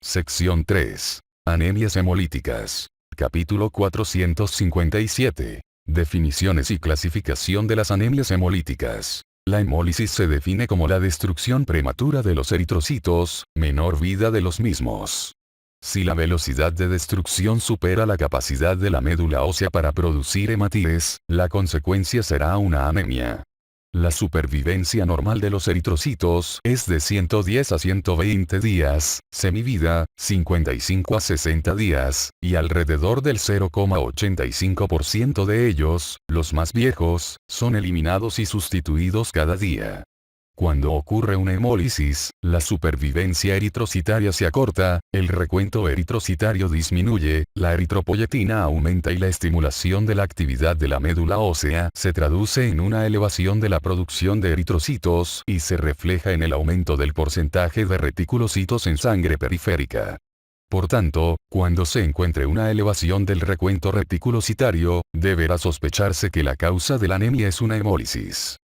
Sección 3. Anemias hemolíticas. Capítulo 457. Definiciones y clasificación de las anemias hemolíticas. La hemólisis se define como la destrucción prematura de los eritrocitos, menor vida de los mismos. Si la velocidad de destrucción supera la capacidad de la médula ósea para producir hematíes, la consecuencia será una anemia. La supervivencia normal de los eritrocitos es de 110 a 120 días, semivida, 55 a 60 días, y alrededor del 0,85% de ellos, los más viejos, son eliminados y sustituidos cada día. Cuando ocurre una hemólisis, la supervivencia eritrocitaria se acorta, el recuento eritrocitario disminuye, la eritropoyetina aumenta y la estimulación de la actividad de la médula ósea se traduce en una elevación de la producción de eritrocitos y se refleja en el aumento del porcentaje de reticulocitos en sangre periférica. Por tanto, cuando se encuentre una elevación del recuento reticulocitario, deberá sospecharse que la causa de la anemia es una hemólisis.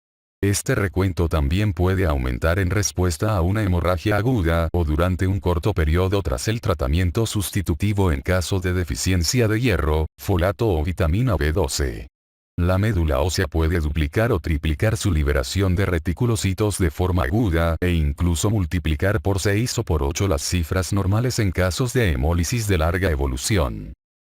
Este recuento también puede aumentar en respuesta a una hemorragia aguda o durante un corto periodo tras el tratamiento sustitutivo en caso de deficiencia de hierro, folato o vitamina B12. La médula ósea puede duplicar o triplicar su liberación de reticulocitos de forma aguda e incluso multiplicar por 6 o por 8 las cifras normales en casos de hemólisis de larga evolución.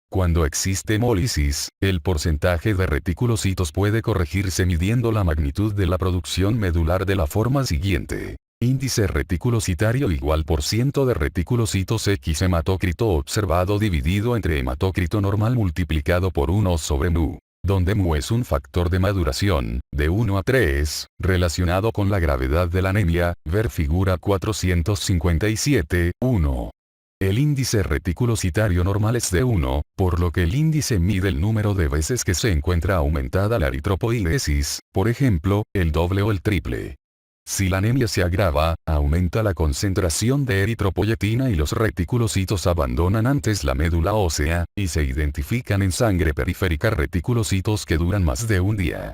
Cuando existe hemólisis, el porcentaje de reticulocitos puede corregirse midiendo la magnitud de la producción medular de la forma siguiente. Índice reticulocitario igual % de reticulocitos X hematócrito observado dividido entre hematócrito normal multiplicado por 1 sobre mu, donde mu es un factor de maduración, de 1 a 3, relacionado con la gravedad de la anemia, ver figura 457, 1. El índice reticulocitario normal es de 1, por lo que el índice mide el número de veces que se encuentra aumentada la eritropoiesis, por ejemplo, el doble o el triple. Si la anemia se agrava, aumenta la concentración de eritropoyetina y los reticulocitos abandonan antes la médula ósea, y se identifican en sangre periférica reticulocitos que duran más de un día.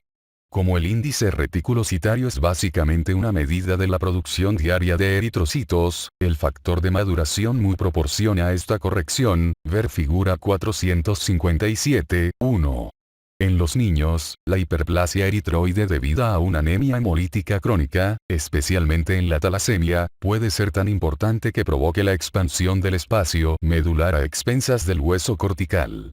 Como el índice reticulocitario es básicamente una medida de la producción diaria de eritrocitos, el factor de maduración mu proporciona esta corrección, ver figura 457, 1. En los niños, la hiperplasia eritroide debida a una anemia hemolítica crónica, especialmente en la talasemia, puede ser tan importante que provoque la expansión del espacio medular a expensas del hueso cortical.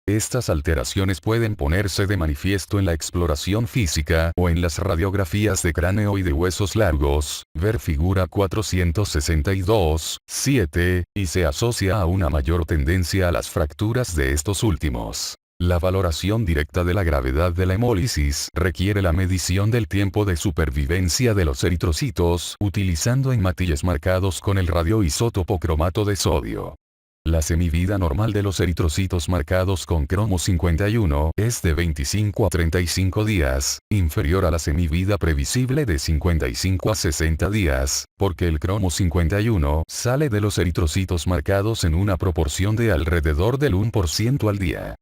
Estas alteraciones pueden ponerse de manifiesto en la exploración física o en las radiografías de cráneo y de huesos largos, ver figura 462, 7, y se asocia a una mayor tendencia a las fracturas de estos últimos. La valoración directa de la gravedad de la hemólisis requiere la medición del tiempo de supervivencia de los eritrocitos utilizando hematíes marcados con el radioisótopo cromato de sodio. La semivida normal de los eritrocitos marcados con cromo 51 es de 25 a 35 días, inferior a la semivida previsible de 55 a 60 días, porque el cromo 51 sale de los eritrocitos marcados en una proporción de alrededor del 1% al día.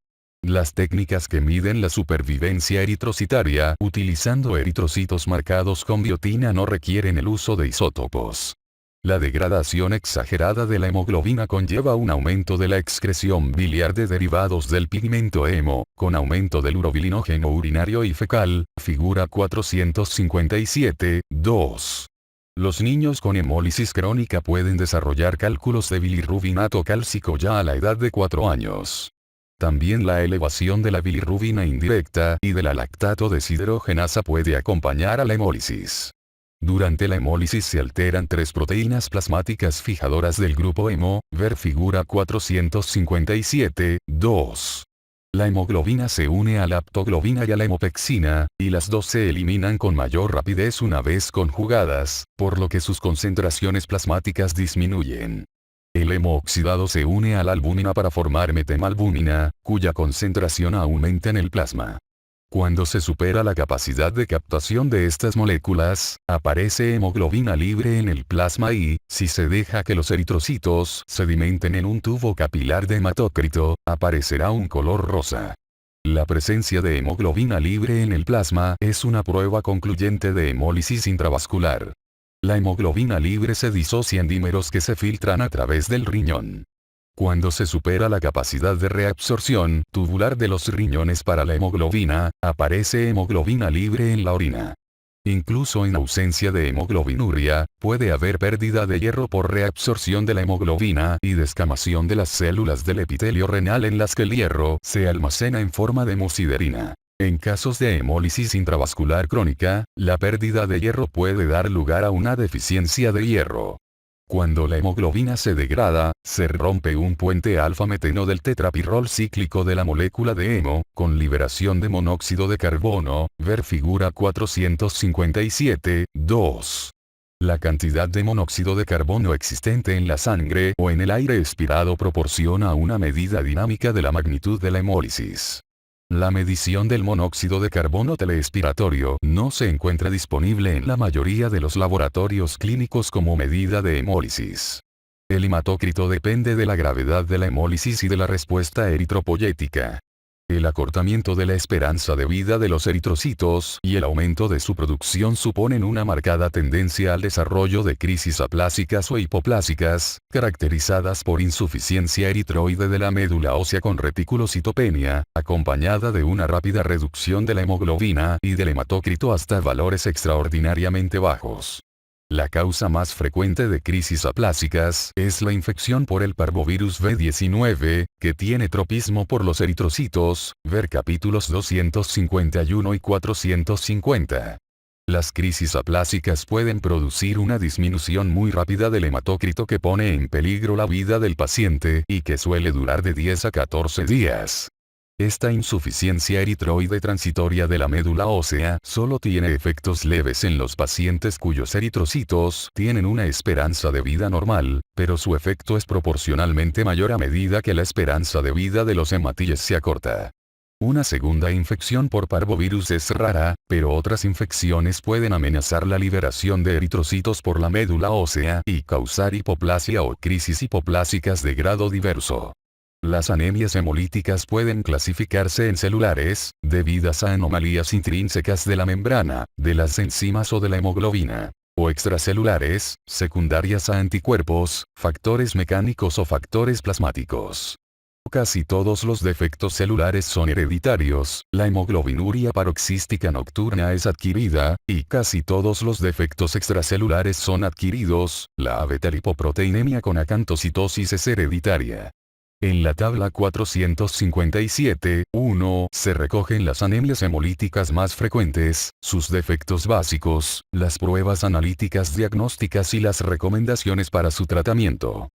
Las técnicas que miden la supervivencia eritrocitaria utilizando eritrocitos marcados con biotina no requieren el uso de isótopos. La degradación exagerada de la hemoglobina conlleva un aumento de la excreción biliar de derivados del pigmento hemo, con aumento del urobilinógeno urinario y fecal, figura 457, 2. Los niños con hemólisis crónica pueden desarrollar cálculos de bilirrubinato cálcico ya a la edad de 4 años. También la elevación de la bilirrubina indirecta y de la lactato deshidrogenasa puede acompañar a la hemólisis. Durante la hemólisis se alteran 3 proteínas plasmáticas fijadoras del grupo hemo, ver figura 457, 2. La hemoglobina se une a la aptoglobina y a la hemopexina, y las dos se eliminan con mayor rapidez una vez conjugadas, por lo que sus concentraciones plasmáticas disminuyen. El hemo oxidado se une a la albúmina para formar metemalbúmina, cuya concentración aumenta en el plasma. Cuando se supera la capacidad de captación de estas moléculas, aparece hemoglobina libre en el plasma y, si se deja que los eritrocitos sedimenten en un tubo capilar de hematócrito, aparecerá un color rosa. La presencia de hemoglobina libre en el plasma es una prueba concluyente de hemólisis intravascular. La hemoglobina libre se disocia en dímeros que se filtran a través del riñón. Cuando se supera la capacidad de reabsorción tubular de los riñones para la hemoglobina, aparece hemoglobina libre en la orina. Incluso en ausencia de hemoglobinuria, puede haber pérdida de hierro por reabsorción de la hemoglobina y descamación de las células del epitelio renal en las que el hierro se almacena en forma de hemosiderina. En casos de hemólisis intravascular crónica, la pérdida de hierro puede dar lugar a una deficiencia de hierro. Cuando la hemoglobina se degrada, se rompe un puente alfa-meteno del tetrapirrol cíclico de la molécula de hemo, con liberación de monóxido de carbono, ver figura 457.2. La cantidad de monóxido de carbono existente en la sangre o en el aire expirado proporciona una medida dinámica de la magnitud de la hemólisis. La medición del monóxido de carbono teleexpiratorio no se encuentra disponible en la mayoría de los laboratorios clínicos como medida de hemólisis. El hematócrito depende de la gravedad de la hemólisis y de la respuesta eritropoyética. El acortamiento de la esperanza de vida de los eritrocitos y el aumento de su producción suponen una marcada tendencia al desarrollo de crisis aplásicas o hipoplásicas, caracterizadas por insuficiencia eritroide de la médula ósea con reticulocitopenia, acompañada de una rápida reducción de la hemoglobina y del hematócrito hasta valores extraordinariamente bajos. La causa más frecuente de crisis aplásicas es la infección por el parvovirus B19, que tiene tropismo por los eritrocitos, ver capítulos 251 y 450. Las crisis aplásicas pueden producir una disminución muy rápida del hematócrito que pone en peligro la vida del paciente y que suele durar de 10 a 14 días. Esta insuficiencia eritroide transitoria de la médula ósea solo tiene efectos leves en los pacientes cuyos eritrocitos tienen una esperanza de vida normal, pero su efecto es proporcionalmente mayor a medida que la esperanza de vida de los hematíes se acorta. Una segunda infección por parvovirus es rara, pero otras infecciones pueden amenazar la liberación de eritrocitos por la médula ósea y causar hipoplasia o crisis hipoplásicas de grado diverso. Las anemias hemolíticas pueden clasificarse en celulares, debidas a anomalías intrínsecas de la membrana, de las enzimas o de la hemoglobina, o extracelulares, secundarias a anticuerpos, factores mecánicos o factores plasmáticos. Casi todos los defectos celulares son hereditarios, la hemoglobinuria paroxística nocturna es adquirida, y casi todos los defectos extracelulares son adquiridos, la abetalipoproteinemia con acantocitosis es hereditaria. En la tabla 457.1 se recogen las anemias hemolíticas más frecuentes, sus defectos básicos, las pruebas analíticas diagnósticas y las recomendaciones para su tratamiento.